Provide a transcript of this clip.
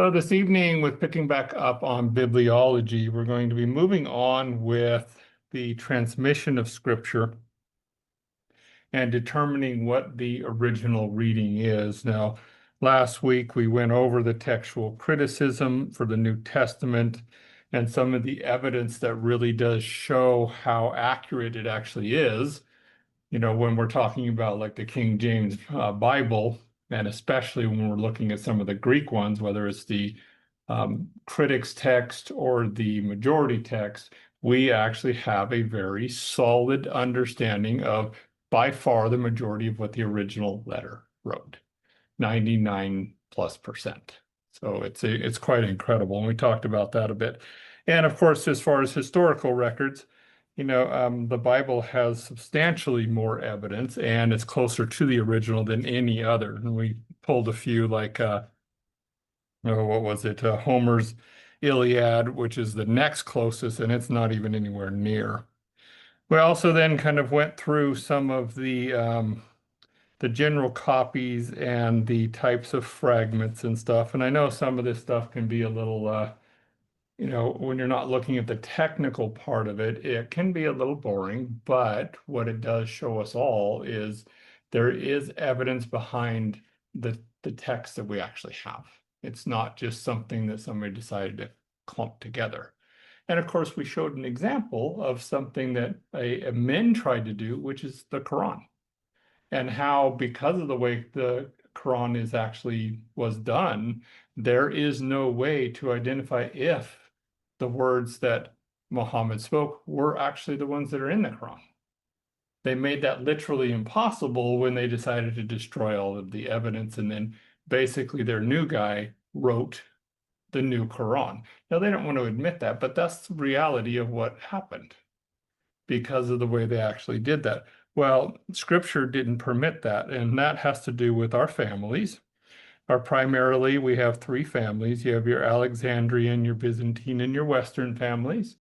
So this evening, with picking back up on bibliology, we're going to be moving on with the transmission of Scripture and determining what the original reading is. Now, last week we went over the textual criticism for the New Testament and some of the evidence that really does show how accurate it actually is. You know, when we're talking about like the King James Bible, and especially when we're looking at some of the Greek ones, whether it's the critics text or the majority text, we actually have a very solid understanding of by far the majority of what the original letter wrote, 99+%. So it's quite incredible. And we talked about that a bit. And of course, as far as historical records, the Bible has substantially more evidence and it's closer to the original than any other. And we pulled a few like, what was it? Homer's Iliad, which is the next closest, and it's not even anywhere near. We also then kind of went through some of the general copies and the types of fragments and stuff. And I know some of this stuff can be a little, when you're not looking at the technical part of it, it can be a little boring, but what it does show us all is there is evidence behind the text that we actually have. It's not just something that somebody decided to clump together. And of course, we showed an example of something that a men tried to do, which is the Quran, and how because of the way the Quran was done, there is no way to identify if the words that Muhammad spoke were actually the ones that are in the Quran. They made that literally impossible when they decided to destroy all of the evidence, and then basically their new guy wrote the new Quran. Now, they don't want to admit that, but that's the reality of what happened because of the way they actually did that. Well, Scripture didn't permit that, and that has to do with our families. We have three families. You have your Alexandrian, your Byzantine, and your Western families.